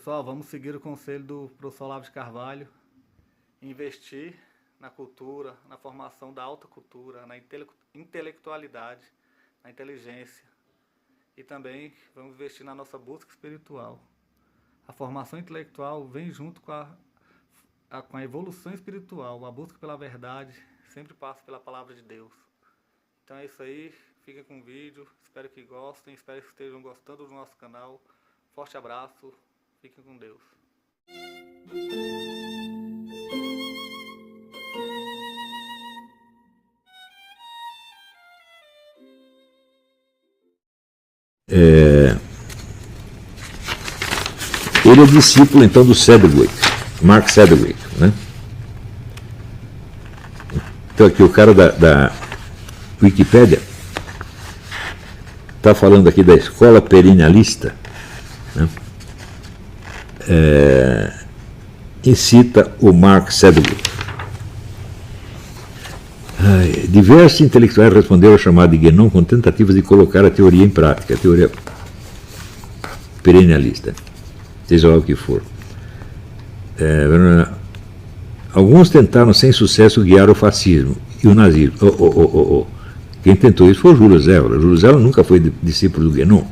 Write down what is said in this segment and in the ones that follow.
Pessoal, vamos seguir o conselho do professor Olavo de Carvalho, investir na cultura, na formação da alta cultura, na intelectualidade, na inteligência, e também vamos investir na nossa busca espiritual. A formação intelectual vem junto com a evolução espiritual. A busca pela verdade sempre passa pela palavra de Deus. Então é isso aí, fiquem com o vídeo, espero que gostem, espero que estejam gostando do nosso canal. Forte abraço, fiquem com Deus. Ele é discípulo então do Sedgwick, Mark Sedgwick, né? Então aqui o cara da Wikipédia está falando aqui da escola perennialista, né? E cita o Mark Sedgwick. Diversos intelectuais responderam ao chamado de Guénon com tentativas de colocar a teoria em prática, a teoria perennialista, seja lá o que for. Alguns tentaram sem sucesso guiar o fascismo e o nazismo. Quem tentou isso foi o Júlio Zévola. Júlio Zévola nunca foi discípulo do Guénon.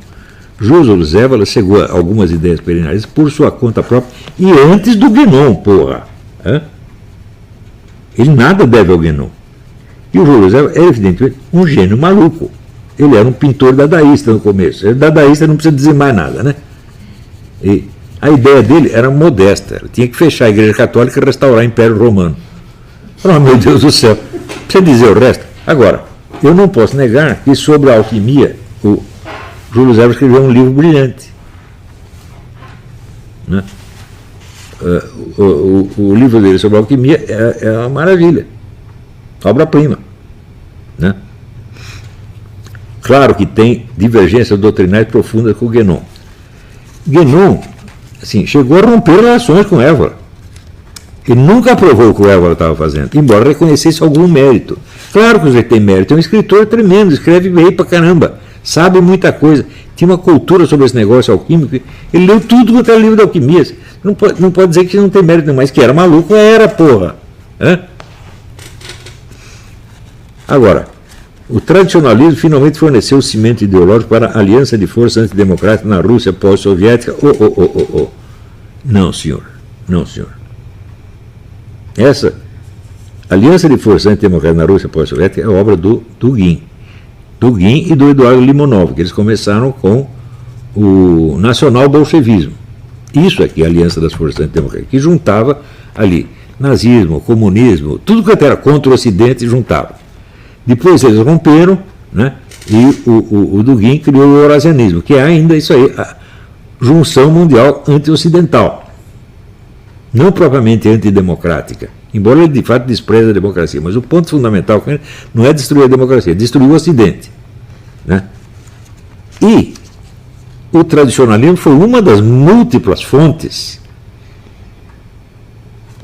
Júlio Zévola chegou a algumas ideias perennialistas por sua conta própria e antes do Guénon, porra. Ele nada deve ao Guénon. E o Júlio Zévola era, evidentemente, um gênio maluco. Ele era um pintor dadaísta no começo. Ele dadaísta não precisa dizer mais nada, né? E a ideia dele era modesta. Ele tinha que fechar a Igreja Católica e restaurar o Império Romano. Oh, meu Deus do céu. Precisa dizer o resto? Agora, eu não posso negar que sobre a alquimia, o Júlio Zévola escreveu um livro brilhante. Né? O livro dele sobre a alquimia é uma maravilha. Obra-prima. Né? Claro que tem divergências doutrinárias profundas com o Guénon. Guénon, assim, chegou a romper relações com Évola. Ele nunca aprovou o que o Évola estava fazendo, embora reconhecesse algum mérito. Claro que ele tem mérito, é um escritor tremendo, escreve bem pra caramba, sabe muita coisa, tinha uma cultura sobre esse negócio alquímico, ele leu tudo quanto era livro de alquimias. Não pode dizer que não tem mérito, mas que era maluco, era, porra. Agora, o tradicionalismo finalmente forneceu o cimento ideológico para a aliança de forças antidemocráticas na Rússia pós-soviética. Não, senhor. Não, senhor. Essa aliança de forças antidemocráticas na Rússia pós-soviética é obra do Dugin. Dugin e do Eduardo Limonov, que eles começaram com o nacional-bolchevismo. Isso aqui é a aliança das forças antidemocráticas, que juntava ali nazismo, comunismo, tudo que era contra o Ocidente juntava. Depois eles romperam, né, e o Dugin criou o eurasianismo, que é ainda isso aí, a junção mundial anti-ocidental. Não propriamente antidemocrática, embora ele de fato despreze a democracia, mas o ponto fundamental não é destruir a democracia, é destruir o Ocidente. Né? E o tradicionalismo foi uma das múltiplas fontes.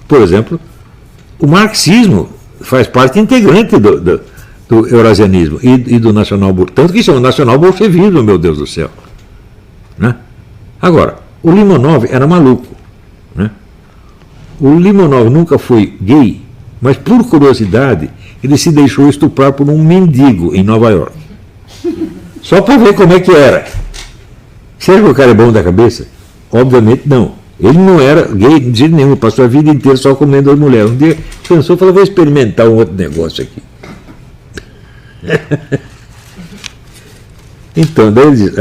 Por exemplo, o marxismo faz parte integrante do eurasianismo e do nacional, tanto que chama nacional bolchevismo, meu Deus do céu. Né? Agora, o Limonov era maluco. Né? O Limonov nunca foi gay, mas por curiosidade ele se deixou estuprar por um mendigo em Nova York. Só para ver como é que era. Será que o cara é bom da cabeça? Obviamente não. Ele não era gay de jeito nenhum, passou a vida inteira só comendo as mulheres. Um dia pensou e falou, vou experimentar um outro negócio aqui. Então, daí ele diz,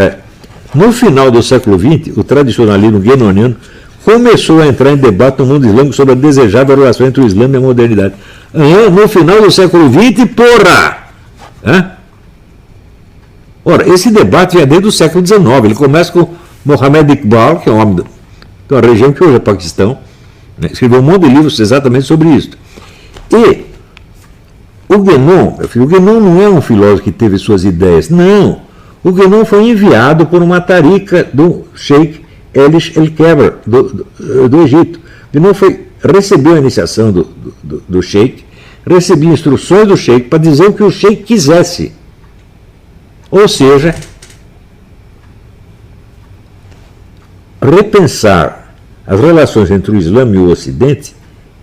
no final do século XX, o tradicionalismo guénoniano começou a entrar em debate no mundo islâmico sobre a desejável relação entre o Islã e a modernidade. No final do século XX, porra! Ora, esse debate vem desde o século XIX. Ele começa com Mohammed Iqbal, que é um homem de uma região que hoje é Paquistão, né, escreveu um monte de livros exatamente sobre isso. E o Guénon não é um filósofo que teve suas ideias, não. O Guénon foi enviado por uma tarica do Sheikh Elish El-Kebr, do Egito. O Guénon recebeu a iniciação do Sheikh, recebeu instruções do Sheikh para dizer o que o Sheikh quisesse. Ou seja, repensar as relações entre o Islã e o Ocidente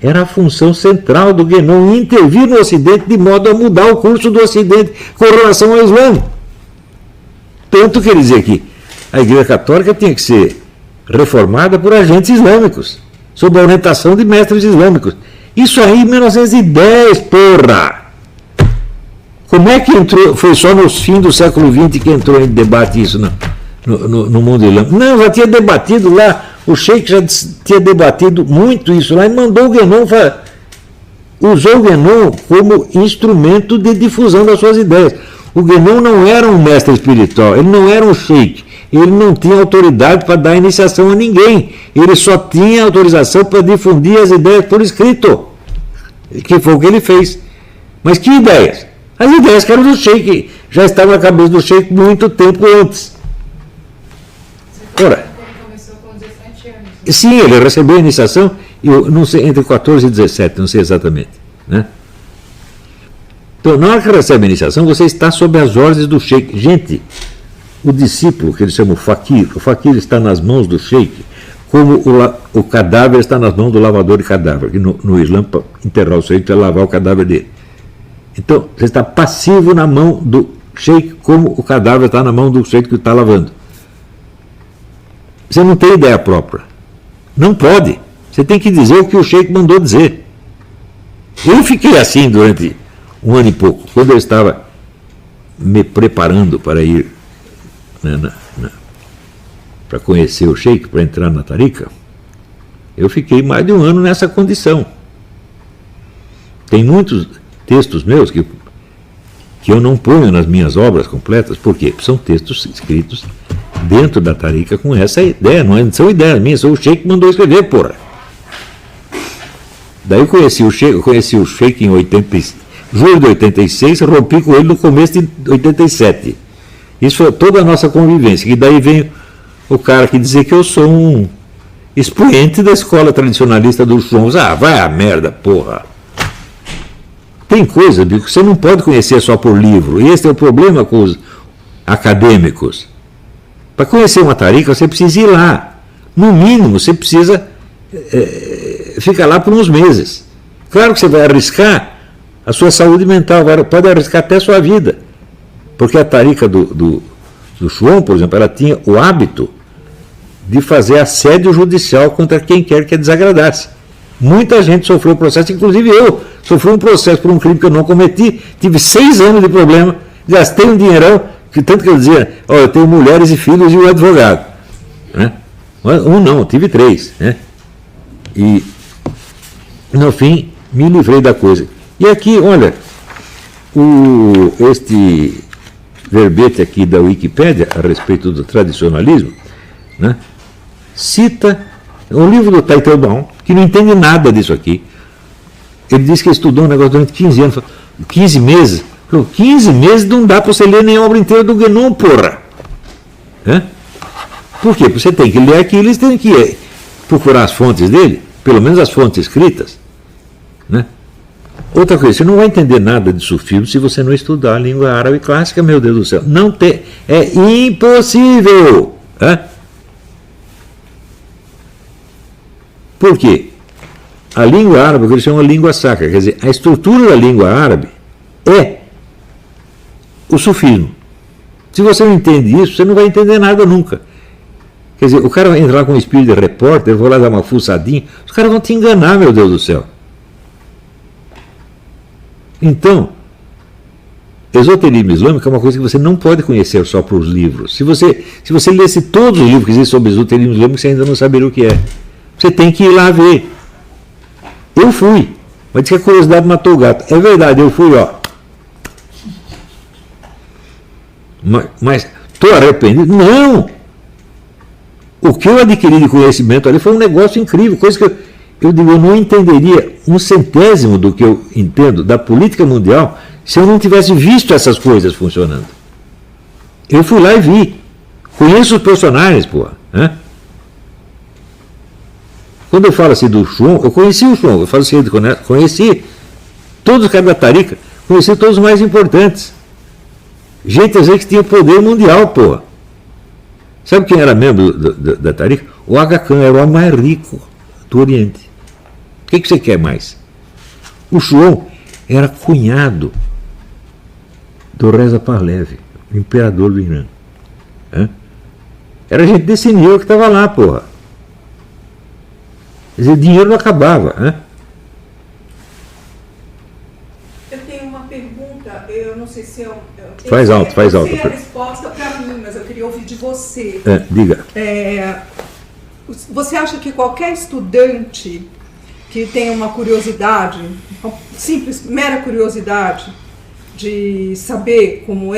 era a função central do Guénon, intervir no Ocidente de modo a mudar o curso do Ocidente com relação ao Islã. Tanto quer dizer que a Igreja Católica tinha que ser reformada por agentes islâmicos, sob a orientação de mestres islâmicos. Isso aí em 1910, porra! Como é que entrou? Foi só no fim do século XX que entrou em debate isso no mundo islâmico? Não, já tinha debatido lá, o Sheik já tinha debatido muito isso lá e mandou o Guénon, usou o Guénon como instrumento de difusão das suas ideias. O Guénon não era um mestre espiritual, ele não era um Sheik, ele não tinha autoridade para dar iniciação a ninguém, ele só tinha autorização para difundir as ideias por escrito, que foi o que ele fez. Mas que ideias? As ideias que eram do Sheik, já estavam na cabeça do Sheik muito tempo antes. Ora, sim, ele recebeu a iniciação, eu não sei, entre 14 e 17, não sei exatamente. Né? Então, na hora que recebe a iniciação, você está sob as ordens do Sheik. Gente, o discípulo, que eles chamam o fakir está nas mãos do Sheik, como o cadáver está nas mãos do lavador de cadáver, que no Islã, para enterrar o Sheik, é lavar o cadáver dele. Então, você está passivo na mão do Sheik, como o cadáver está na mão do Sheik que está lavando. Você não tem ideia própria. Não pode. Você tem que dizer o que o Sheik mandou dizer. Eu fiquei assim durante um ano e pouco, quando eu estava me preparando para ir, né, para conhecer o Sheik, para entrar na Tariqa. Eu fiquei mais de um ano nessa condição. Tem muitos textos meus que eu não ponho nas minhas obras completas, por quê? Porque são textos escritos dentro da Tariqa com essa ideia, não são ideias minhas, são o Sheik que mandou escrever, porra. Daí eu conheci o Sheik em julho de 86, rompi com ele no começo de 87. Isso foi toda a nossa convivência, e daí vem o cara que dizer que eu sou um expoente da escola tradicionalista dos Shons. Ah, vai a merda, porra. Tem coisa, Bico, que você não pode conhecer só por livro, e esse é o problema com os acadêmicos. Para conhecer uma Tariqa, você precisa ir lá. No mínimo, você precisa ficar lá por uns meses. Claro que você vai arriscar a sua saúde mental, pode arriscar até a sua vida. Porque a Tariqa do Shon, por exemplo, ela tinha o hábito de fazer assédio judicial contra quem quer que a desagradasse. Muita gente sofreu processo, inclusive eu sofri um processo por um crime que eu não cometi, tive 6 anos de problema, gastei um dinheirão, que tanto que eu dizia, eu tenho mulheres e filhos e um advogado. Né? Um não, tive 3. Né? E, no fim, me livrei da coisa. E aqui, olha, este verbete aqui da Wikipédia, a respeito do tradicionalismo, né, cita o livro do Teitelbaum, que não entende nada disso aqui. Ele disse que estudou um negócio durante 15 anos, 15 meses. 15 meses não dá para você ler nem a obra inteira do Guénon, porra. Por quê? Porque você tem que ler aquilo e você tem que procurar as fontes dele, pelo menos as fontes escritas. Né? Outra coisa, você não vai entender nada de sufismo se você não estudar a língua árabe clássica, meu Deus do céu. Não tem, é impossível. Por quê? A língua árabe, eles chamam de língua sacra, quer dizer, a estrutura da língua árabe é o sufismo. Se você não entende isso, você não vai entender nada nunca. Quer dizer, o cara vai entrar com um espírito de repórter, vou lá dar uma fuçadinha, os caras vão te enganar, meu Deus do céu. Então, esoterismo islâmico é uma coisa que você não pode conhecer só por os livros. Se você lesse todos os livros que existem sobre esoterismo islâmico, você ainda não saberia o que é. Você tem que ir lá ver. Eu fui, mas diz que a curiosidade matou o gato. É verdade, eu fui, ó. Mas estou arrependido? Não! O que eu adquiri de conhecimento ali foi um negócio incrível, coisa que eu digo, eu não entenderia 1/100º do que eu entendo da política mundial se eu não tivesse visto essas coisas funcionando. Eu fui lá e vi. Conheço os personagens, pô. Quando eu falo assim do Shon, eu conheci o Shon, eu falo assim, conheci todos os caras da Tariqa, conheci todos os mais importantes. Gente, às vezes, que tinha poder mundial, pô. Sabe quem era membro da Tariqa? O Aga Khan era o homem mais rico do Oriente. O que você quer mais? O Shuon era cunhado do Reza Pahlavi, o imperador do Irã. Era gente desse nível que estava lá, porra. Quer dizer, dinheiro não acabava. Eu tenho uma pergunta, eu não sei se eu faz alto. Eu sei a resposta para mim, mas eu queria ouvir de você. Diga. Você acha que qualquer estudante que tenha uma curiosidade, uma simples, mera curiosidade de saber como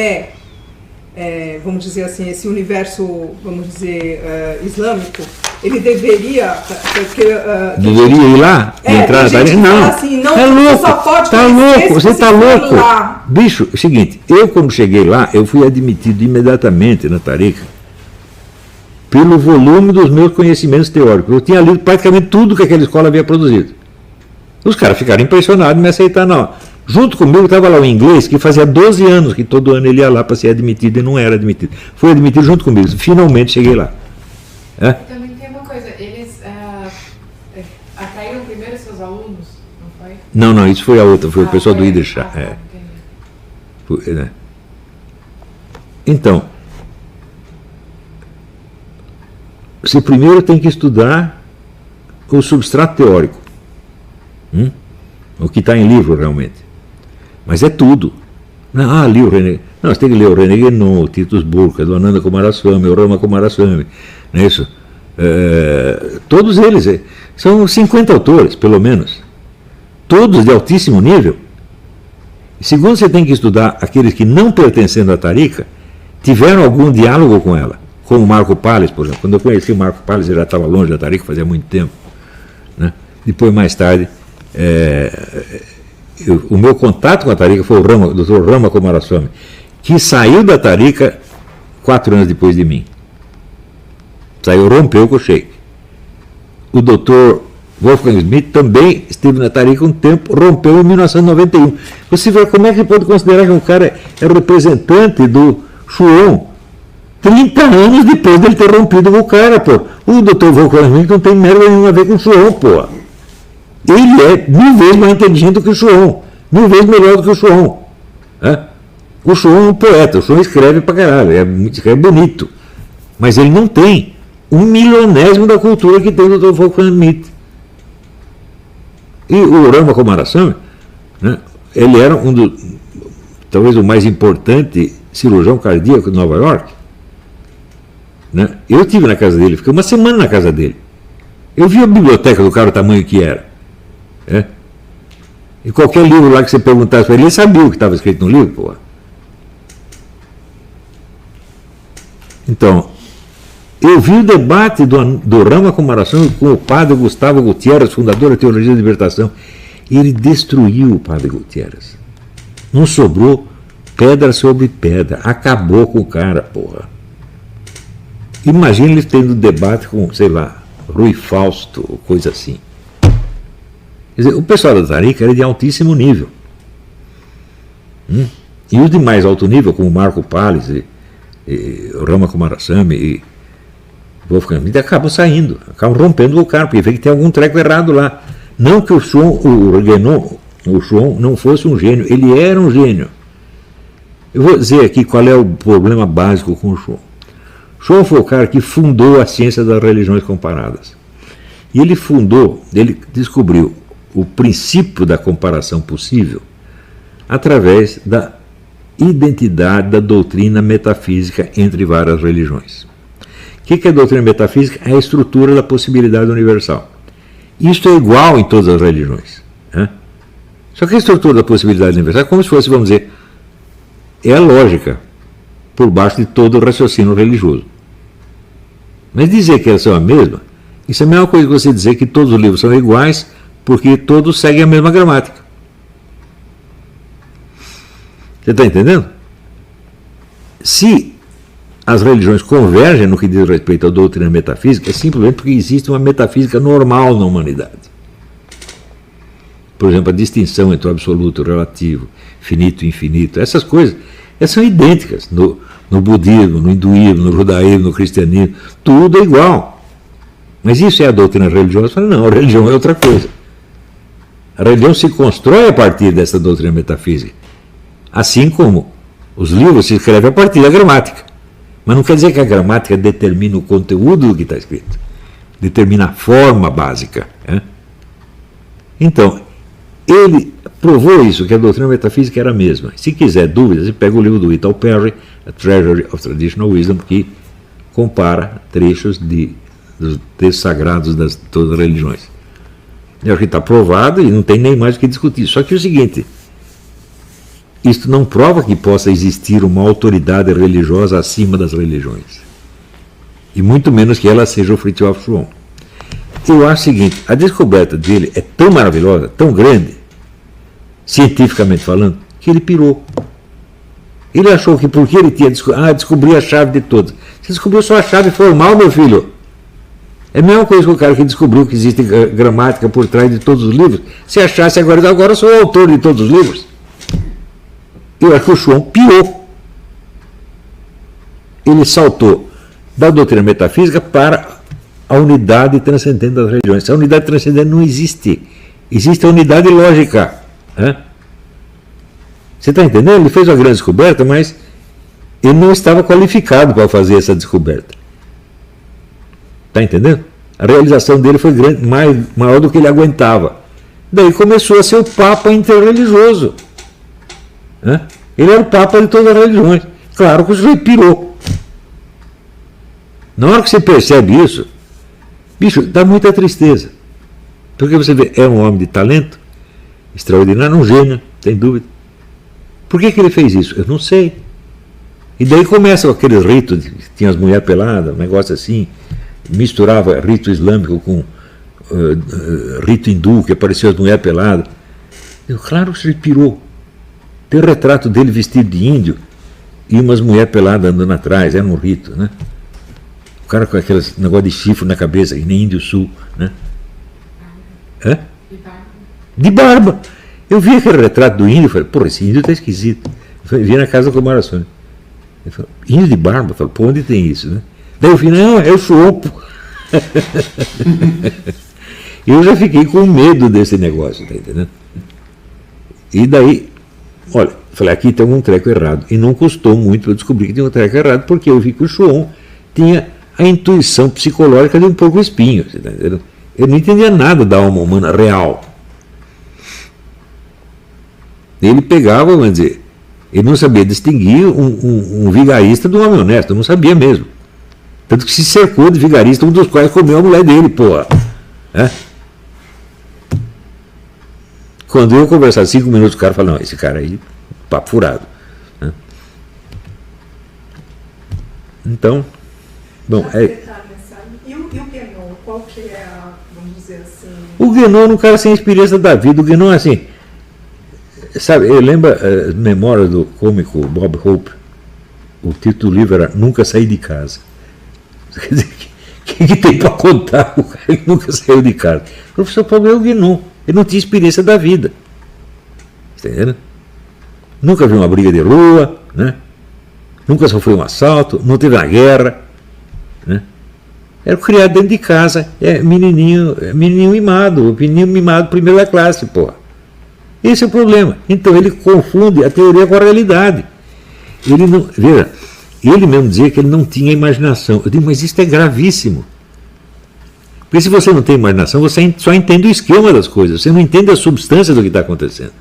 vamos dizer assim, esse universo, vamos dizer, islâmico, ele deveria... deveria ir lá e entrar na tarefa? Não, assim, não, é louco, só pode tá louco, você tá louco. Lá. Bicho, é o seguinte, eu quando cheguei lá, eu fui admitido imediatamente na tarica pelo volume dos meus conhecimentos teóricos. Eu tinha lido praticamente tudo que aquela escola havia produzido. Os caras ficaram impressionados em me aceitar, não. Junto comigo estava lá o inglês, que fazia 12 anos que todo ano ele ia lá para ser admitido e não era admitido. Foi admitido junto comigo, finalmente cheguei lá. Também tem uma coisa, eles atraíram primeiro seus alunos, não foi? Não, isso foi a outra, foi o pessoal do Idershah. Entendi. Então, você primeiro tem que estudar o substrato teórico, o que está em livro realmente. Mas é tudo. Li o René. Não, você tem que ler o René Guénon, o Titus Burkhardt, o Ananda Kumaraswamy, o Rama Kumaraswamy, não é isso? Todos eles, são 50 autores, pelo menos. Todos de altíssimo nível. Segundo, você tem que estudar aqueles que, não pertencendo à Tariqa, tiveram algum diálogo com ela. Como o Marco Palles, por exemplo. Quando eu conheci o Marco Palles, ele já estava longe da Tariqa, fazia muito tempo. Né? Depois, mais tarde, o meu contato com a Tariqa foi o Dr. Rama Kumaraswamy, que saiu da Tariqa 4 anos depois de mim. Rompeu com o Sheikh. O Dr. Wolfgang Schmidt também esteve na Tariqa um tempo, rompeu em 1991. Você vê como é que pode considerar que um cara é representante do Shuon 30 anos depois dele ter rompido com o cara, pô. O Dr. Wolfgang Schmidt não tem merda nenhuma a ver com o Shuon, pô. Ele é 1000 vezes mais inteligente do que o Shuon, 1000 vezes melhor do que o Shuon. O Shuon é um poeta, o Shuon escreve pra caralho, escreve bonito. Mas ele não tem 1/1000º da cultura que tem o Dr. Wolfgang Schmidt. E o Rama Kumaraswamy, né, ele era talvez o mais importante cirurgião cardíaco de Nova York. Né? Eu estive na casa dele, fiquei uma semana na casa dele. Eu vi a biblioteca do cara, o tamanho que era. E qualquer livro lá que você perguntasse para ele sabia o que estava escrito no livro, pô. Então, eu vi o debate do Rama Kumaraswamy com o padre Gustavo Gutierrez, fundador da Teologia da Libertação. Ele destruiu o padre Gutierrez. Não sobrou pedra sobre pedra. Acabou com o cara, porra. Imagina ele tendo debate com, sei lá, Rui Fausto, ou coisa assim. Quer dizer, o pessoal da Tariqa era de altíssimo nível. E os de mais alto nível, como Marco Palles, e Rama Kumaraswamy e Wolfgang Schmidt, acabam saindo, acabam rompendo o cara, porque vê que tem algum treco errado lá. Não que o Shuon não fosse um gênio, ele era um gênio. Eu vou dizer aqui qual é o problema básico com o Shuon. Shuon foi o cara que fundou a ciência das religiões comparadas. E ele descobriu o princípio da comparação possível através da identidade da doutrina metafísica entre várias religiões. O que é a doutrina metafísica? É a estrutura da possibilidade universal. Isto é igual em todas as religiões. Só que a estrutura da possibilidade universal é como se fosse, vamos dizer, é a lógica por baixo de todo o raciocínio religioso. Mas dizer que elas são a mesma, isso é a mesma coisa que você dizer que todos os livros são iguais, porque todos seguem a mesma gramática. Você está entendendo? Se as religiões convergem no que diz respeito à doutrina metafísica, é simplesmente porque existe uma metafísica normal na humanidade. Por exemplo, a distinção entre o absoluto e o relativo, finito e infinito, essas coisas são idênticas no budismo, no hinduísmo, no judaísmo, no cristianismo, tudo é igual. Mas isso é a doutrina religiosa? Eu falo, não, a religião é outra coisa. A religião se constrói a partir dessa doutrina metafísica. Assim como os livros se escrevem a partir da gramática. Mas não quer dizer que a gramática determina o conteúdo do que está escrito. Determina a forma básica. Né? Então, ele provou isso, que a doutrina metafísica era a mesma. Se quiser dúvidas, você pega o livro do Ito Perry, A Treasury of Traditional Wisdom, que compara trechos dos textos sagrados das todas as religiões. Eu acho que está provado e não tem nem mais o que discutir. Só que é o seguinte, isto não prova que possa existir uma autoridade religiosa acima das religiões. E muito menos que ela seja o Fritjof Schuon. Eu acho o seguinte, a descoberta dele é tão maravilhosa, tão grande, cientificamente falando, que ele pirou. Ele achou que porque ele tinha descobriu a chave de todas. Você descobriu só a chave formal, meu filho. É a mesma coisa que o cara que descobriu que existe gramática por trás de todos os livros. Se achasse agora eu sou o autor de todos os livros. Eu acho que o Schuon pirou. Ele saltou da doutrina metafísica para a unidade transcendente das religiões. A unidade transcendente não existe. Existe a unidade lógica. Né? Você está entendendo? Ele fez uma grande descoberta, mas ele não estava qualificado para fazer essa descoberta. Está entendendo? A realização dele foi grande, maior do que ele aguentava. Daí começou a ser o Papa interreligioso. Né? Ele era o Papa de todas as religiões. Claro que o sujeito pirou. Na hora que você percebe isso, bicho, dá muita tristeza. Porque você vê, é um homem de talento extraordinário, um gênio, sem dúvida. Por que ele fez isso? Eu não sei. E daí começa aqueles ritos, tinha as mulheres peladas, um negócio assim, misturava rito islâmico com rito hindu, que apareceu as mulheres peladas. Claro que ele pirou. Tem o retrato dele vestido de índio e umas mulheres peladas andando atrás, era um rito, né? O cara com aqueles negócio de chifre na cabeça, que nem índio sul, né? Hã? De barba. Eu vi aquele retrato do índio e falei, pô, esse índio está esquisito. Eu vi na casa do Kumara Sônia. Ele falou, índio de barba? Eu falei, pô, onde tem isso, né? Daí eu falei, não, é o Schuon. Eu já fiquei com medo desse negócio, tá entendendo? E daí, olha, falei, aqui tem um treco errado. E não custou muito para descobrir que tinha um treco errado, porque eu vi que o Schuon tinha a intuição psicológica de um porco espinho, tá entendendo? Eu não entendia nada da alma humana real. Ele pegava, vamos dizer, ele não sabia distinguir um vigarista de um homem honesto, não sabia mesmo. Tanto que se cercou de vigarista, um dos quais comeu a mulher dele, porra. É? Quando eu conversar 5 minutos, o cara fala, não, esse cara aí, papo furado. É? Então, bom, E o Guénon, qual que é a, vamos dizer assim... O Guénon era um cara sem experiência da vida. O Guénon é assim, sabe, eu lembro as memórias do cômico Bob Hope. O título do livro era Nunca Saí de Casa. Quer dizer, o que tem para contar? O cara que nunca saiu de casa. O professor Paulo é o Guénon. Ele não tinha experiência da vida. Entendeu? Nunca viu uma briga de rua, né? Nunca sofreu um assalto, não teve uma guerra. Né? Era criado dentro de casa, menininho mimado. O menino mimado primeiro da classe, porra. Esse é o problema. Então ele confunde a teoria com a realidade. Ele não. Veja, ele mesmo dizia que ele não tinha imaginação. Eu digo, mas isso é gravíssimo. Porque se você não tem imaginação, você só entende o esquema das coisas, você não entende a substância do que está acontecendo.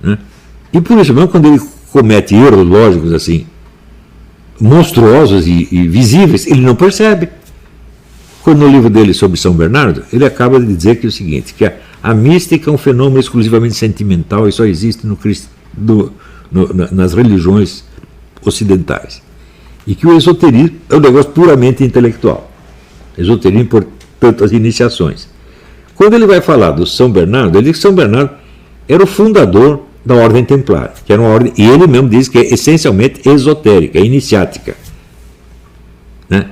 Né? E por isso mesmo, quando ele comete erros lógicos assim, monstruosos e visíveis, ele não percebe. Quando no livro dele sobre São Bernardo, ele acaba de dizer que é o seguinte, que a mística é um fenômeno exclusivamente sentimental e só existe nas religiões ocidentais. E que o esoterismo é um negócio puramente intelectual. Esoterismo, portanto, as iniciações. Quando ele vai falar do São Bernardo, ele diz que São Bernardo era o fundador da Ordem Templar, que era uma ordem, e ele mesmo diz que é essencialmente esotérica, é iniciática. Né?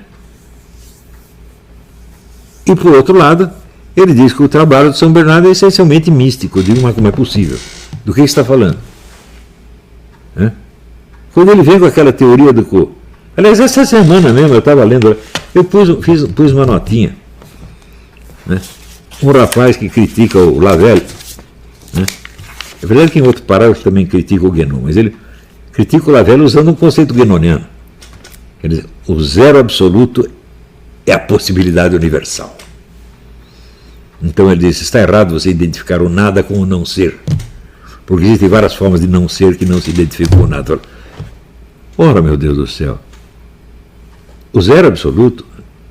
E, por outro lado, ele diz que o trabalho de São Bernardo é essencialmente místico. Eu digo, mas como é possível? Do que está falando? Né? Quando ele vem com aquela teoria do... Aliás, essa semana mesmo eu estava lendo... Eu pus uma notinha, né? Um rapaz que critica o Lavelle, né? É verdade que em outro parágrafo também critica o Guénon, mas ele critica o Lavelle usando um conceito guénoniano. Quer dizer, o zero absoluto é a possibilidade universal. Então ele diz, está errado você identificar o nada com o não ser, porque existem várias formas de não ser que não se identificam com o nada. Ora, meu Deus do céu, o zero absoluto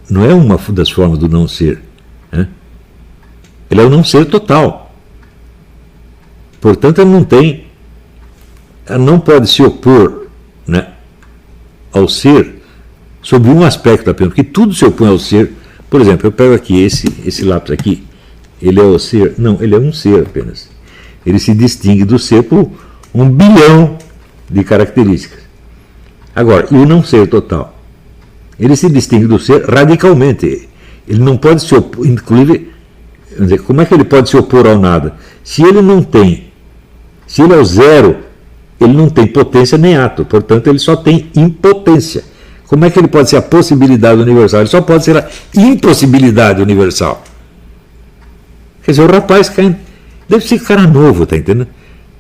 não é uma das formas do não ser, né? Ele é o não ser total. Portanto, ele não pode se opor, né, ao ser sob um aspecto apenas, porque tudo se opõe ao ser. Por exemplo, eu pego aqui esse lápis aqui, ele é o ser? Não, ele é um ser apenas. Ele se distingue do ser por 1 bilhão de características. Agora, e o não ser total? Ele se distingue do ser radicalmente. Ele não pode se opor, inclusive, como é que ele pode se opor ao nada? Se ele é o zero, ele não tem potência nem ato, portanto ele só tem impotência. Como é que ele pode ser a possibilidade universal? Ele só pode ser a impossibilidade universal. Quer dizer, o rapaz deve ser cara novo, tá entendendo?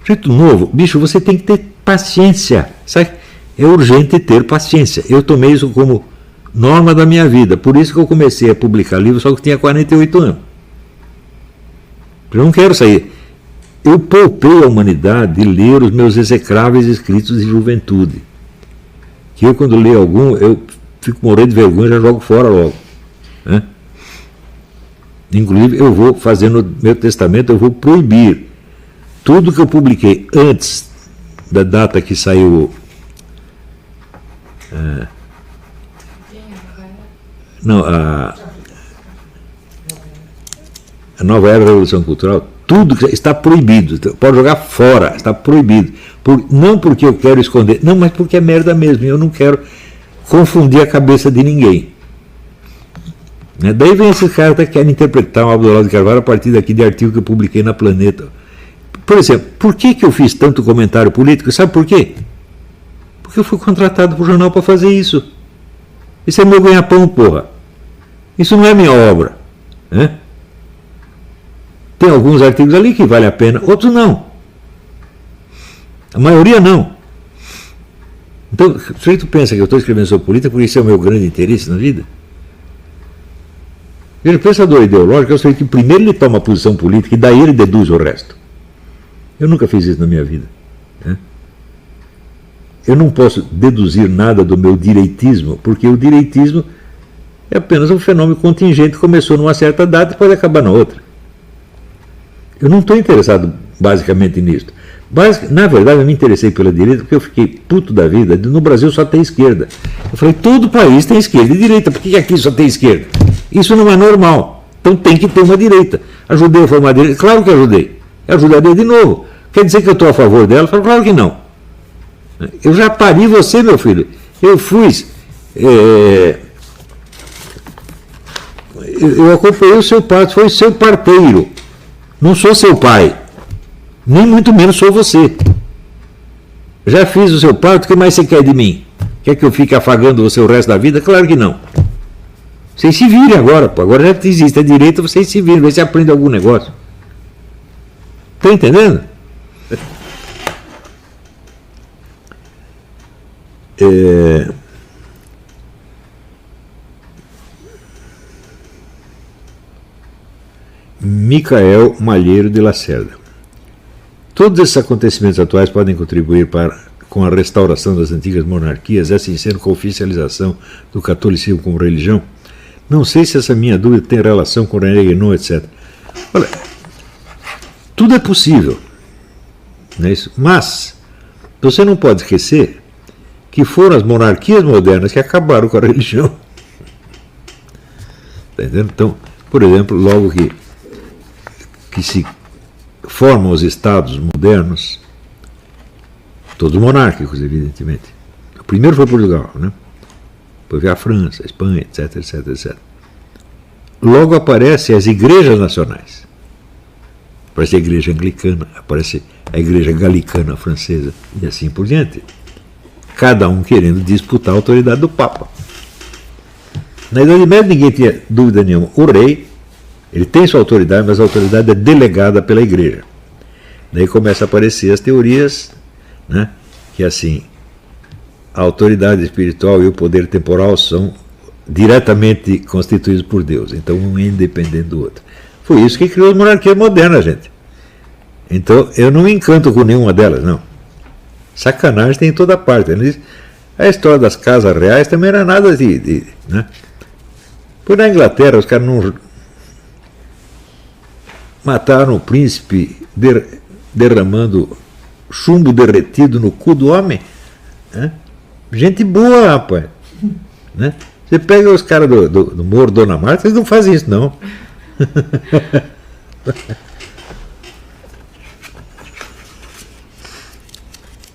Jeito novo, bicho, você tem que ter paciência, sabe? É urgente ter paciência. Eu tomei isso como norma da minha vida, por isso que eu comecei a publicar livros só que eu tinha 48 anos. Eu não quero sair. Eu poupei a humanidade de ler os meus execráveis escritos de juventude. Que eu, quando leio algum, eu fico morrendo de vergonha e já jogo fora logo. Né? Inclusive, eu vou fazer no meu testamento, eu vou proibir tudo que eu publiquei antes da data que saiu. A nova era da Revolução Cultural, tudo que está proibido, pode jogar fora, está proibido. Não porque eu quero esconder, não, mas porque é merda mesmo, eu não quero confundir a cabeça de ninguém. Daí vem esses caras que querem interpretar o Abdolado de Carvalho a partir daqui de artigo que eu publiquei na Planeta. Por exemplo, por que eu fiz tanto comentário político? Sabe por quê? Porque eu fui contratado para o jornal para fazer isso. Isso é meu ganha-pão, porra. Isso não é minha obra. Né? Tem alguns artigos ali que vale a pena, outros não. A maioria não. Então, se tu pensa que eu estou escrevendo sobre política porque isso é o meu grande interesse na vida? Veja, o pensador ideológico, eu sei que primeiro ele toma uma posição política e daí ele deduz o resto. Eu nunca fiz isso na minha vida. Né? Eu não posso deduzir nada do meu direitismo, porque o direitismo é apenas um fenômeno contingente que começou numa certa data e pode acabar na outra. Eu não estou interessado basicamente nisso. Na verdade, eu me interessei pela direita porque eu fiquei puto da vida. No Brasil só tem esquerda. Eu falei, todo país tem esquerda e direita. Por que aqui só tem esquerda? Isso não é normal. Então tem que ter uma direita. Ajudei a formar a direita? Claro que ajudei. Eu ajudaria de novo. Quer dizer que eu estou a favor dela? Eu falo, claro que não. Eu já pari você, meu filho. Eu acompanhei o seu parto, foi seu parteiro. Não sou seu pai, nem muito menos sou você. Já fiz o seu parto, o que mais você quer de mim? Quer que eu fique afagando você o resto da vida? Claro que não. Vocês se virem agora, pô. Agora já existe a direita, vocês se virem, você aprende algum negócio. Está entendendo? Micael Malheiro de Lacerda. Todos esses acontecimentos atuais podem contribuir com a restauração das antigas monarquias, assim sendo com a oficialização do catolicismo como religião? Não sei se essa minha dúvida tem relação com René Guénon, etc. Olha, tudo é possível, não é isso? Mas você não pode esquecer que foram as monarquias modernas que acabaram com a religião. Está entendendo? Então, por exemplo, logo que se formam os estados modernos, todos monárquicos, evidentemente. O primeiro foi Portugal, né? Depois veio a França, a Espanha, etc, etc, etc. Logo aparecem as igrejas nacionais. Aparece a igreja anglicana, aparece a igreja galicana francesa, e assim por diante. Cada um querendo disputar a autoridade do Papa. Na Idade Média ninguém tinha dúvida nenhuma. O rei, ele tem sua autoridade, mas a autoridade é delegada pela igreja. Daí começam a aparecer as teorias, né, que assim, a autoridade espiritual e o poder temporal são diretamente constituídos por Deus. Então um é independente do outro. Foi isso que criou as monarquias modernas, gente. Então eu não me encanto com nenhuma delas, não. Sacanagem tem em toda parte. A história das casas reais também era nada né? Por na Inglaterra os caras não mataram o príncipe derramando chumbo derretido no cu do homem. Né? Gente boa, rapaz. Né? Você pega os caras do Morro Dona Marta, eles não fazem isso, não.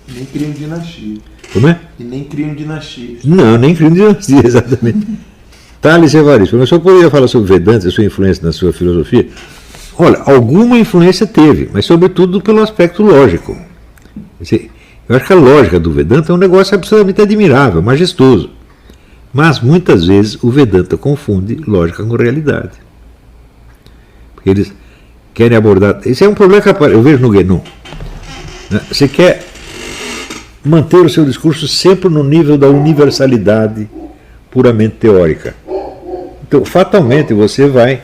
Nem criam dinastia. Como é? E nem criam dinastia. Não, nem criam dinastia, exatamente. Thales Evaristo, mas o senhor poderia falar sobre Vedanta, a sua influência na sua filosofia? Olha, alguma influência teve, mas sobretudo pelo aspecto lógico. Eu acho que a lógica do Vedanta é um negócio absolutamente admirável, majestoso. Mas muitas vezes o Vedanta confunde lógica com realidade. Porque eles querem abordar. Esse é um problema que eu vejo no Guénon. Você quer manter o seu discurso sempre no nível da universalidade puramente teórica. Então, fatalmente, você vai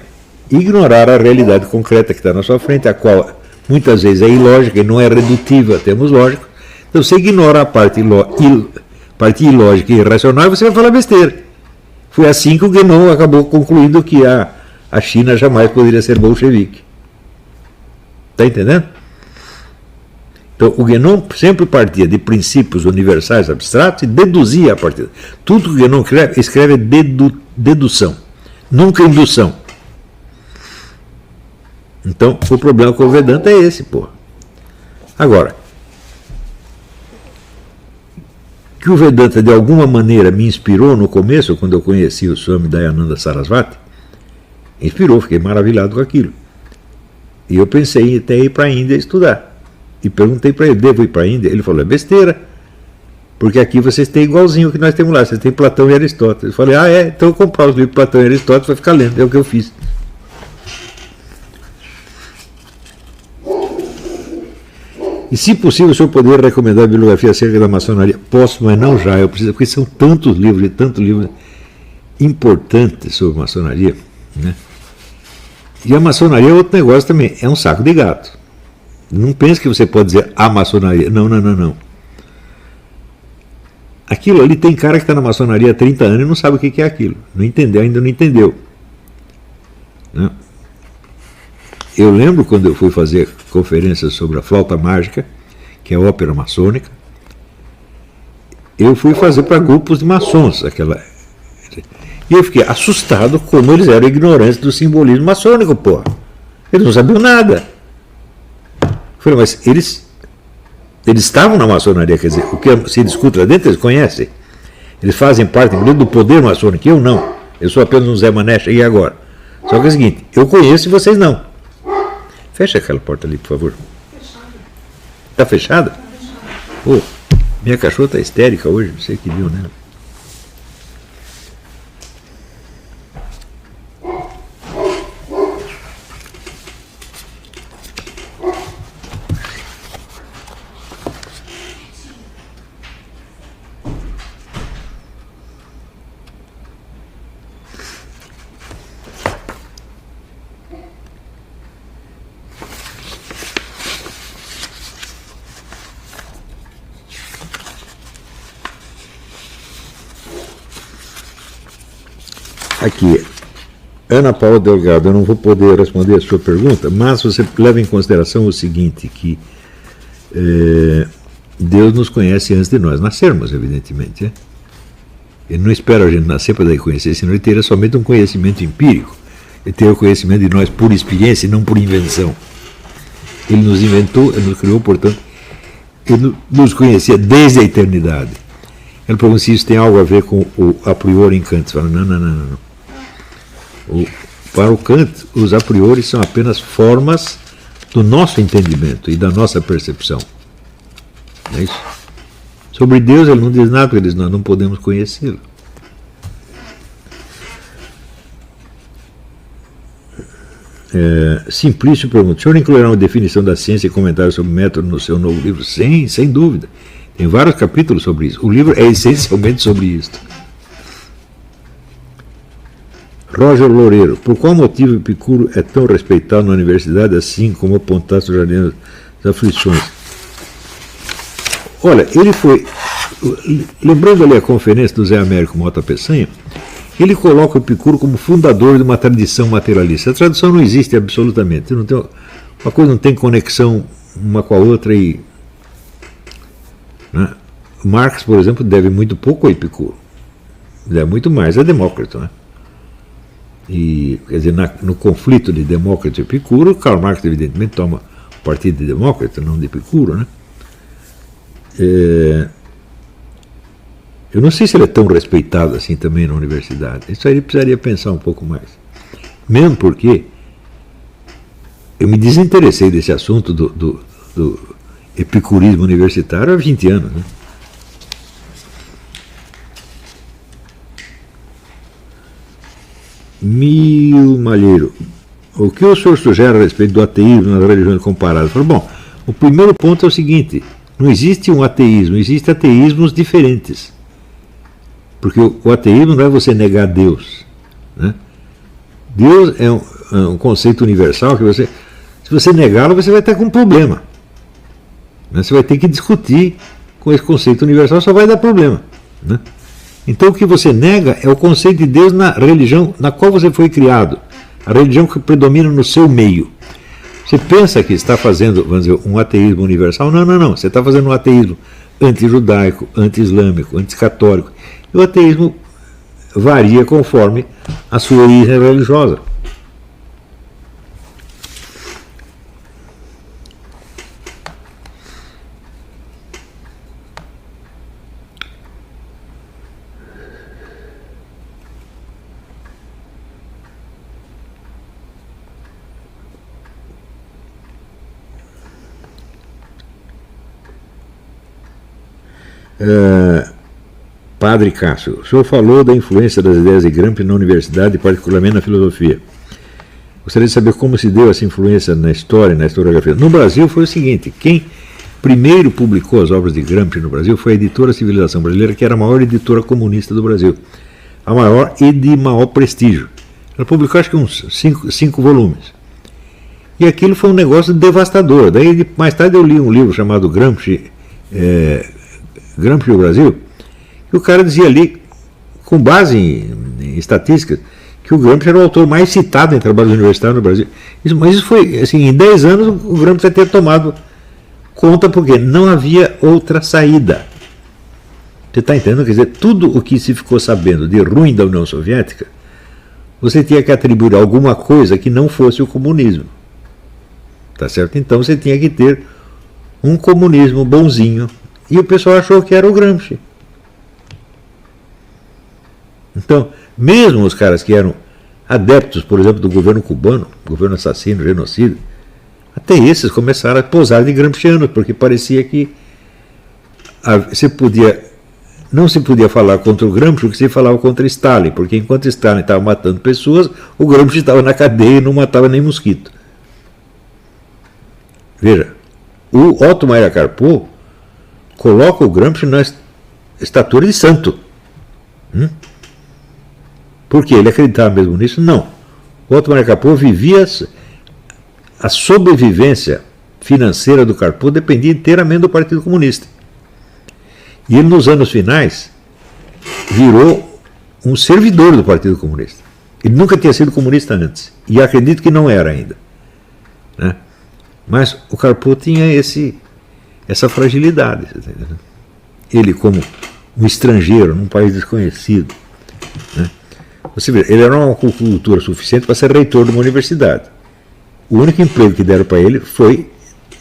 ignorar a realidade concreta que está na sua frente, a qual muitas vezes é ilógica e não é redutiva a termos lógicos. Então, você ignora a parte ilógica e irracional e você vai falar besteira. Foi assim que o Guénon acabou concluindo que a China jamais poderia ser bolchevique. Está entendendo? Então, o Guénon sempre partia de princípios universais abstratos e deduzia a partir. Tudo que o Guénon escreve é dedução, nunca indução. Então, o problema com o Vedanta é esse, pô. Agora, que o Vedanta de alguma maneira me inspirou no começo, quando eu conheci o Swami Dayananda Sarasvati, inspirou, fiquei maravilhado com aquilo. E eu pensei em até ir para a Índia estudar. E perguntei para ele, devo ir para a Índia? Ele falou, é besteira, porque aqui vocês têm igualzinho o que nós temos lá, vocês têm Platão e Aristóteles. Eu falei, então eu comprar os livros de Platão e Aristóteles para ficar lendo, é o que eu fiz. E se possível, o senhor poderia recomendar a bibliografia acerca da maçonaria? Posso, mas não já, eu preciso, porque são tantos livros importantes sobre maçonaria, né? E a maçonaria é outro negócio também, é um saco de gato. Não pense que você pode dizer a maçonaria. Não. Aquilo ali tem cara que está na maçonaria há 30 anos e não sabe o que é aquilo. Não entendeu, ainda não entendeu. Né? Eu lembro quando eu fui fazer conferências sobre a flauta mágica, que é ópera maçônica, eu fui fazer para grupos de maçons aquela. E eu fiquei assustado como eles eram ignorantes do simbolismo maçônico, porra. Eles não sabiam nada. Eu falei, mas eles estavam na maçonaria, quer dizer, o que se discute lá dentro, eles conhecem. Eles fazem parte do poder maçônico, eu não. Eu sou apenas um Zé Mané, cheguei agora. Só que é o seguinte, eu conheço e vocês não. Fecha aquela porta ali, por favor. Está fechada? Oh, minha cachorra está histérica hoje, não sei o que viu, né? Aqui, Ana Paula Delgado, eu não vou poder responder a sua pergunta, mas você leva em consideração o seguinte, que Deus nos conhece antes de nós nascermos, evidentemente. Né? Ele não espera a gente nascer para daí conhecer, senão ele teria somente um conhecimento empírico. Ele teria o conhecimento de nós por experiência e não por invenção. Ele nos inventou, ele nos criou, portanto, ele nos conhecia desde a eternidade. Ele pergunta se isso tem algo a ver com o a priori em Kant. Fala, não. Para o Kant, os a priori são apenas formas do nosso entendimento e da nossa percepção. É isso. Sobre Deus ele não diz nada, porque nós não podemos conhecê-lo. Simplício pergunta: o senhor incluirá uma definição da ciência e comentários sobre o método no seu novo livro? Sim, sem dúvida. Tem vários capítulos sobre isso. O livro é essencialmente sobre isso. Roger Loureiro: por qual motivo Epicuro é tão respeitado na universidade, assim como apontasse o Jardim das Aflições? Olha, ele foi, lembrando ali a conferência do Zé Américo Mota Peçanha, ele coloca o Epicuro como fundador de uma tradição materialista. A tradição não existe absolutamente. Não tem, uma coisa não tem conexão uma com a outra. Né? Marx, por exemplo, deve muito pouco a Epicuro. Deve muito mais a Demócrito. Né? E, quer dizer, no conflito de Demócrito e Epicuro, Karl Marx, evidentemente, toma partido de Demócrito, não de Epicuro. Né? Eu não sei se ele é tão respeitado assim também na universidade. Isso aí ele precisaria pensar um pouco mais. Mesmo porque eu me desinteressei desse assunto do epicurismo universitário há 20 anos. Né? Malheiro: o que o senhor sugere a respeito do ateísmo nas religiões comparadas? Bom, o primeiro ponto é o seguinte: não existe um ateísmo, existem ateísmos diferentes. Porque o ateísmo não é você negar Deus. Né? Deus é um conceito universal que se você negá-lo, você vai estar com um problema. Né? Você vai ter que discutir com esse conceito universal, só vai dar problema. Né? Então o que você nega é o conceito de Deus na religião na qual você foi criado, a religião que predomina no seu meio. Você pensa que está fazendo, vamos dizer, um ateísmo universal? Não, não, não. Você está fazendo um ateísmo anti-judaico, anti-islâmico, anti-católico. E o ateísmo varia conforme a sua origem religiosa. Padre Cássio, o senhor falou da influência das ideias de Gramsci na universidade, particularmente na filosofia. Gostaria de saber como se deu essa influência na história, na historiografia. No Brasil foi o seguinte: quem primeiro publicou as obras de Gramsci no Brasil foi a editora Civilização Brasileira, que era a maior editora comunista do Brasil, a maior e de maior prestígio. Ela publicou acho que uns 5 volumes. E aquilo foi um negócio devastador. Daí mais tarde eu li um livro chamado Gramsci no Brasil, que o cara dizia ali, com base em estatísticas, que o Gramsci era o autor mais citado em trabalhos universitários no Brasil. Mas isso foi, assim, em 10 anos o Gramsci vai ter tomado conta, porque não havia outra saída. Você está entendendo? Quer dizer, tudo o que se ficou sabendo de ruim da União Soviética, você tinha que atribuir alguma coisa que não fosse o comunismo. Tá certo? Então você tinha que ter um comunismo bonzinho. E o pessoal achou que era o Gramsci. Então, mesmo os caras que eram adeptos, por exemplo, do governo cubano, governo assassino, genocida, até esses começaram a posar de gramscianos, porque parecia que não se podia falar contra o Gramsci o que se falava contra Stalin, porque enquanto Stalin estava matando pessoas, o Gramsci estava na cadeia e não matava nem mosquito. Veja, o Otto Maria Carpo coloca o Gramsci na estatura de santo. Por quê? Ele acreditava mesmo nisso? Não. O Otto Maria Carpo vivia... A sobrevivência financeira do Carpo dependia inteiramente do Partido Comunista. E ele, nos anos finais, virou um servidor do Partido Comunista. Ele nunca tinha sido comunista antes. E acredito que não era ainda. Né? Mas o Carpo tinha essa fragilidade. Ele, como um estrangeiro, num país desconhecido, né? Você vê, ele era uma cultura suficiente para ser reitor de uma universidade. O único emprego que deram para ele foi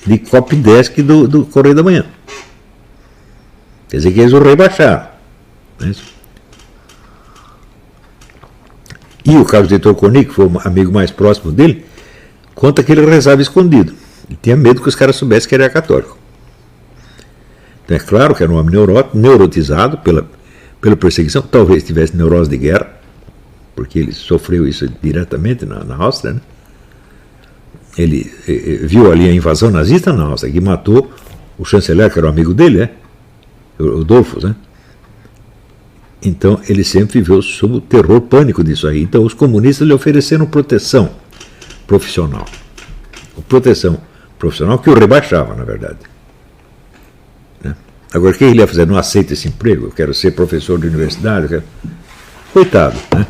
de copydesk do Correio da Manhã. Quer dizer que eles o rebaixaram. Né? E o Carlos de Torconi, que foi o amigo mais próximo dele, conta que ele rezava escondido. E tinha medo que os caras soubessem que ele era católico. Então é claro que era um homem neurotizado pela perseguição, talvez tivesse neurose de guerra, porque ele sofreu isso diretamente na Áustria, né? ele viu ali a invasão nazista na Áustria, que matou o chanceler, que era um amigo dele, né? O Dollfuss, né? Então ele sempre viveu sob o terror, pânico disso aí. Então os comunistas lhe ofereceram proteção profissional. Proteção profissional que o rebaixava, na verdade. Né? Agora, o que ele ia fazer? Não aceita esse emprego? Eu quero ser professor de universidade? Quero... Coitado, né?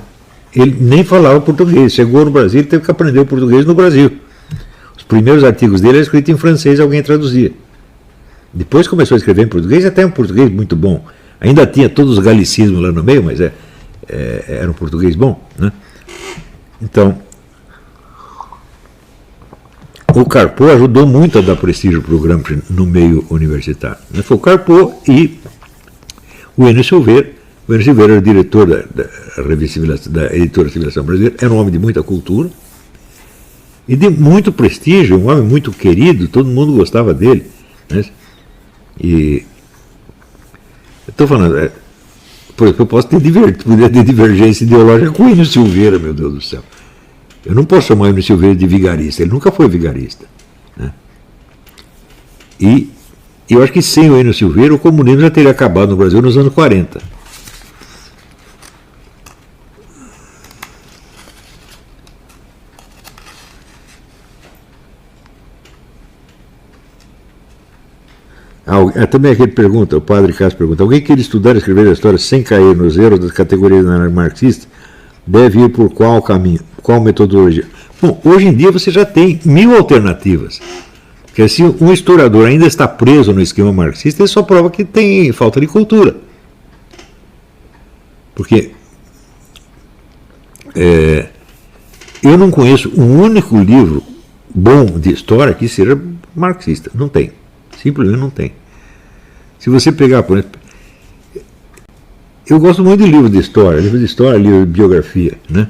Ele nem falava português. Chegou no Brasil e teve que aprender o português no Brasil. Os primeiros artigos dele eram escritos em francês, alguém traduzia. Depois começou a escrever em português, até um português muito bom. Ainda tinha todos os galicismos lá no meio, mas era um português bom. Né? Então, o Carpo ajudou muito a dar prestígio para o Gramsci no meio universitário. Foi o Carpo e o Enio Silveira. O Enio Silveira era o diretor da revista da editora Civilização Brasileira, era um homem de muita cultura e de muito prestígio, um homem muito querido, todo mundo gostava dele. Né? E eu estou falando, por exemplo, eu posso ter divergência ideológica com o Enio Silveira, meu Deus do céu. Eu não posso chamar o Enio Silveira de vigarista, ele nunca foi vigarista. Né? E eu acho que sem o Enio Silveira o comunismo já teria acabado no Brasil nos anos 40. Também aquele pergunta, o padre Cássio pergunta, alguém que queira estudar e escrever a história sem cair nos erros das categorias marxistas deve ir por qual caminho, qual metodologia? Bom, hoje em dia você já tem 1000 alternativas. Porque se um historiador ainda está preso no esquema marxista, ele só prova que tem falta de cultura. Porque eu não conheço um único livro bom de história que seja marxista. Não tem. Simplesmente não tem. Se você pegar, por exemplo, eu gosto muito de livro de história, livro de biografia, né?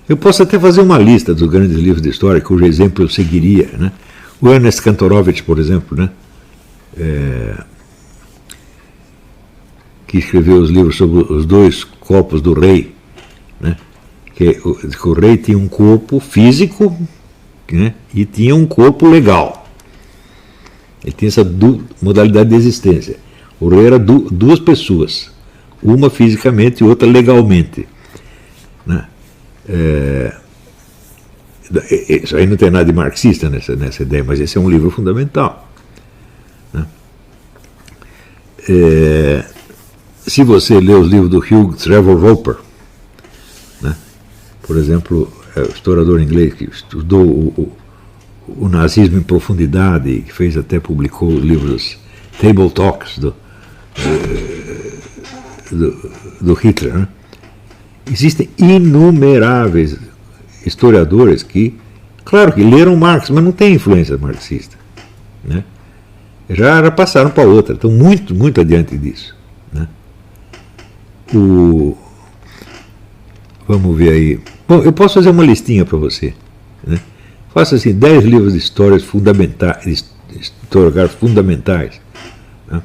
Eu posso até fazer uma lista dos grandes livros de história, cujo exemplo eu seguiria, né? O Ernest Kantorowicz, por exemplo, né? Que escreveu os livros sobre os 2 corpos do rei, né? Que o rei tinha um corpo físico, né? E tinha um corpo legal. Ele tinha essa modalidade de existência. O rei era 2 pessoas, uma fisicamente e outra legalmente. Né? Isso aí não tem nada de marxista nessa ideia, mas esse é um livro fundamental. Né? Se você lê os livros do Hugh Trevor Roper, né? Por exemplo, o historiador inglês que estudou o nazismo em profundidade, que fez até publicou os livros Table Talks do Hitler. Né? Existem inumeráveis historiadores que, claro que leram Marx, mas não têm influência marxista. Né? Já passaram para outra, estão muito, muito adiante disso. Né? Vamos ver aí. Bom, eu posso fazer uma listinha para você. Né? Faça assim 10 livros de histórias fundamentais, fundamentais. Né?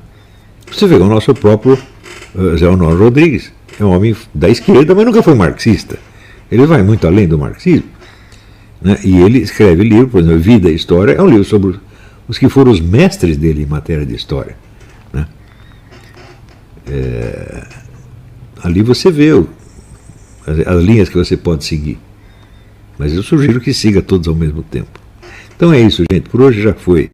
Você vê o nosso próprio Zé Honório Rodrigues, é um homem da esquerda, mas nunca foi marxista. Ele vai muito além do marxismo. Né? E ele escreve livro, por exemplo, Vida e História, é um livro sobre os que foram os mestres dele em matéria de história. Né? Ali você vê as linhas que você pode seguir. Mas eu sugiro que siga todos ao mesmo tempo. Então é isso, gente. Por hoje já foi.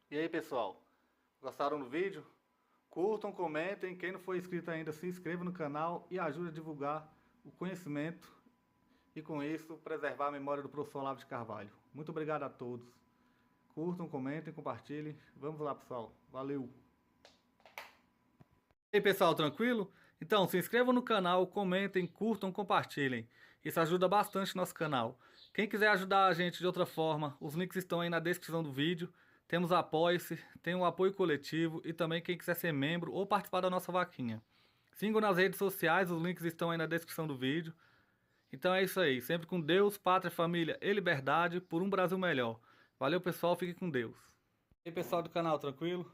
E aí, pessoal, gostaram do vídeo? Curtam, comentem, quem não for inscrito ainda, se inscreva no canal e ajude a divulgar o conhecimento e com isso preservar a memória do professor Olavo de Carvalho. Muito obrigado a todos. Curtam, comentem, compartilhem. Vamos lá, pessoal. Valeu! E aí, pessoal, tranquilo? Então, se inscrevam no canal, comentem, curtam, compartilhem. Isso ajuda bastante o nosso canal. Quem quiser ajudar a gente de outra forma, os links estão aí na descrição do vídeo. Temos Apoie-se, tem o apoio coletivo e também quem quiser ser membro ou participar da nossa vaquinha. Sigam nas redes sociais, os links estão aí na descrição do vídeo. Então é isso aí, sempre com Deus, pátria, família e liberdade por um Brasil melhor. Valeu, pessoal, fiquem com Deus. E aí, pessoal do canal, tranquilo?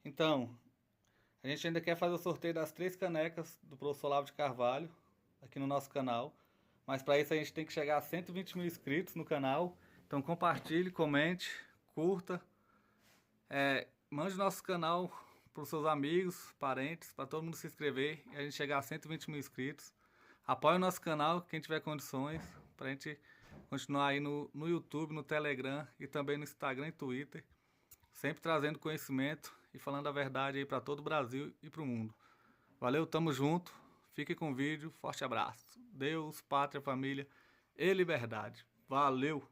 Então, a gente ainda quer fazer o sorteio das 3 canecas do professor Olavo de Carvalho aqui no nosso canal. Mas para isso a gente tem que chegar a 120 mil inscritos no canal. Então compartilhe, comente, curta. Mande nosso canal para os seus amigos, parentes, para todo mundo se inscrever e a gente chegar a 120 mil inscritos. Apoie o nosso canal, quem tiver condições, para a gente continuar aí no YouTube, no Telegram e também no Instagram e Twitter. Sempre trazendo conhecimento e falando a verdade aí para todo o Brasil e para o mundo. Valeu, tamo junto. Fique com o vídeo. Forte abraço. Deus, pátria, família e liberdade. Valeu!